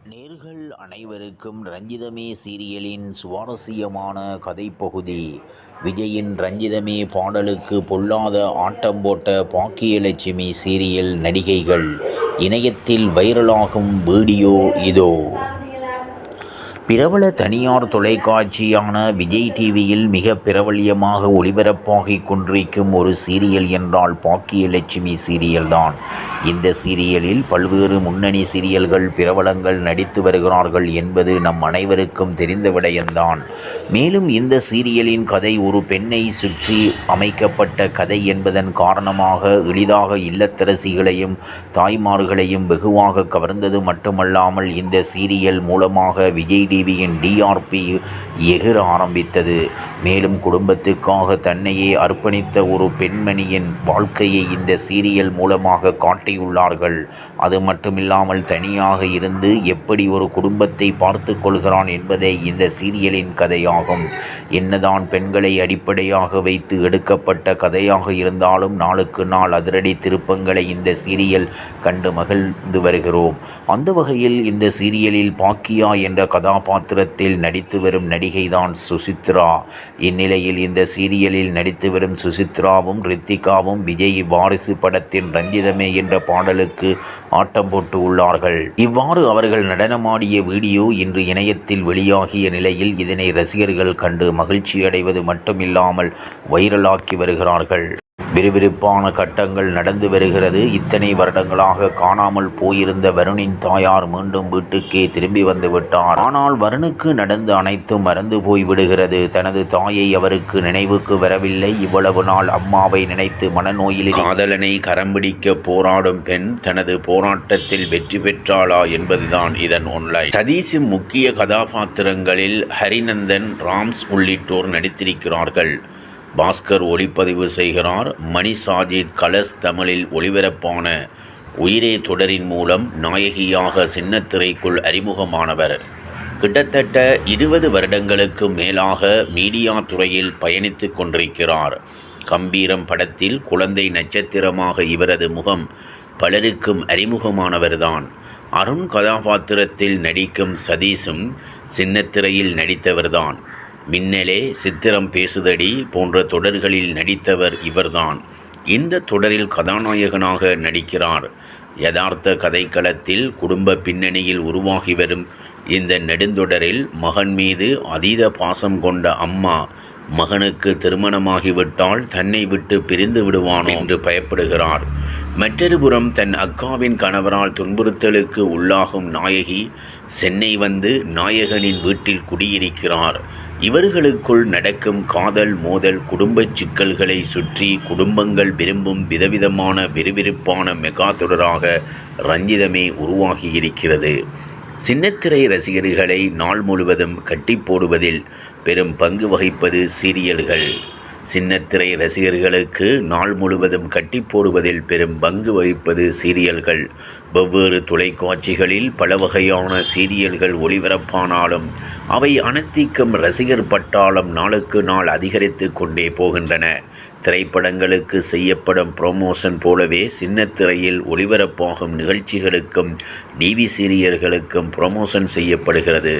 நேர்கள் அனைவருக்கும் ரஞ்சிதமே சீரியலின் சுவாரஸ்யமான கதைப்பகுதி. விஜயின் ரஞ்சிதமே பாடலுக்கு பொல்லாத ஆட்டம் போட்ட பாக்கியலட்சுமி சீரியல் நடிகைகள். இணையத்தில் வைரலாகும் வீடியோ இதோ. பிரபல தனியார் தொலைக்காட்சியான விஜய் டிவியில் மிக பிரபல்யமாக ஒளிபரப்பாகிக் கொண்டிருக்கும் ஒரு சீரியல் என்றால் பாக்கியலட்சுமி சீரியல்தான். இந்த சீரியலில் பல்வேறு முன்னணி சீரியல்கள் பிரபலங்கள் நடித்து வருகிறார்கள் என்பது நம் அனைவருக்கும் தெரிந்த விடயம்தான். மேலும் இந்த சீரியலின் கதை ஒரு பெண்ணை சுற்றி அமைக்கப்பட்ட கதை என்பதன் காரணமாக எளிதாக இல்லத்தரசிகளையும் தாய்மார்களையும் வெகுவாக கவர்ந்தது மட்டுமல்லாமல் இந்த சீரியல் மூலமாக விஜய் டிவியின் டிஆர்பி எகிர ஆரம்பித்தது. மேலும் குடும்பத்துக்காக தன்னையே அர்ப்பணித்த ஒரு பெண்மணியின் வாழ்க்கையை இந்த சீரியல் மூலமாக காட்டியுள்ளார்கள். அது மட்டுமில்லாமல் தனியாக இருந்து எப்படி ஒரு குடும்பத்தை பார்த்து கொள்கிறான் என்பதே இந்த சீரியலின் கதையாகும். என்னதான் பெண்களை அடிப்படையாக வைத்து எடுக்கப்பட்ட கதையாக இருந்தாலும் நாளுக்கு நாள் அதிரடி திருப்பங்களை இந்த சீரியல் கண்டு மகிழ்ந்து வருகிறோம். அந்த வகையில் இந்த சீரியலில் பாக்கியா என்ற கதாபாத்திரத்தில் நடித்து வரும் நடிகைதான் சுசித்ரா. இந்நிலையில் இந்த சீரியலில் நடித்து வரும் சுசித்ராவும் ரித்திகாவும் விஜய் வாரிசு படத்தின் ரஞ்சிதமே என்ற பாடலுக்கு ஆட்டம் போட்டு உள்ளார்கள். இவ்வாறு அவர்கள் நடனமாடிய வீடியோ இன்று இணையத்தில் வெளியாகிய நிலையில் இதனை ரசிகர்கள் கண்டு மகிழ்ச்சியடைவது மட்டுமில்லாமல் வைரலாக்கி வருகிறார்கள். விறுவிறுப்பான கட்டங்கள் நடந்து வருகிறது. இத்தனை வருடங்களாக காணாமல் போயிருந்த வருணின் தாயார் மீண்டும் வீட்டுக்கே திரும்பி வந்து விட்டார். ஆனால் வருணுக்கு நடந்த அனைத்தும் மறந்து போய் விடுகிறது. தனது தாயை அவருக்கு நினைவுக்கு வரவில்லை. இவ்வளவு நாள் அம்மாவை நினைத்து மனநோயில் காதலனை கரம்பிடிக்க போராடும் பெண் தனது போராட்டத்தில் வெற்றி பெற்றாளா என்பதுதான் இதன் ஒன்லைன். சதீஷும் முக்கிய கதாபாத்திரங்களில் ஹரிநந்தன், ராம்ஸ் உள்ளிட்டோர் நடித்திருக்கிறார்கள். பாஸ்கர் ஒளிப்பதிவு செய்கிறார். மணி சாஜித் கலர்ஸ் தமிழில் ஒளிபரப்பான உயிரே தொடரின் மூலம் நாயகியாக சின்னத்திரைக்குள் அறிமுகமானவர். கிட்டத்தட்ட 20 வருடங்களுக்கு மேலாக மீடியா துறையில் பயணித்து கொண்டிருக்கிறார். கம்பீரம் படத்தில் குழந்தை நட்சத்திரமாக இவரது முகம் பலருக்கும் அறிமுகமானவர்தான். அருண் கதாபாத்திரத்தில் நடிக்கும் சதீஷும் சின்னத்திரையில் நடித்தவர்தான். மின்னலே, சித்திரம் பேசுதடி போன்ற தொடர்களில் நடித்தவர் இவர்தான். இந்த தொடரில் கதாநாயகனாக நடிக்கிறார். யதார்த்த கதைக்களத்தில் குடும்ப பின்னணியில் உருவாகி வரும் இந்த நெடுந்தொடரில் மகன் மீது அதீத பாசம் கொண்ட அம்மா மகனுக்கு திருமணமாகிவிட்டால் தன்னை விட்டு பிரிந்து விடுவானோ என்று பயப்படுகிறார். மற்றொரு புறம் தன் அக்காவின் கணவரால் துன்புறுத்தலுக்கு உள்ளாகும் நாயகி சென்னை வந்து நாயகனின் வீட்டில் குடியிருக்கிறார். இவர்களுக்குள் நடக்கும் காதல் மோதல் குடும்ப சிக்கல்களை சுற்றி குடும்பங்கள் விரும்பும் விதவிதமான விறுவிறுப்பான மெகா தொடராக ரஞ்சிதமே உருவாகியிருக்கிறது. சின்னத்திரை ரசிகர்களை நாள் முழுவதும் கட்டி போடுவதில் பெரும் பங்கு வகிப்பது சீரியல்கள். சின்னத்திரை ரசிகர்களுக்கு நாள் முழுவதும் கட்டி போடுவதில் பெரும் பங்கு வகிப்பது சீரியல்கள். வெவ்வேறு தொலைக்காட்சிகளில் பல வகையான சீரியல்கள் ஒளிபரப்பானாலும் அவை அனைத்திற்கும் ரசிகர் பட்டாளம் நாளுக்கு நாள் அதிகரித்து கொண்டே போகின்றன. திரைப்படங்களுக்கு செய்யப்படும் ப்ரொமோஷன் போலவே சின்னத்திரையில் ஒளிபரப்பாகும் நிகழ்ச்சிகளுக்கும் டிவி சீரியல்களுக்கும் ப்ரொமோஷன் செய்யப்படுகிறது.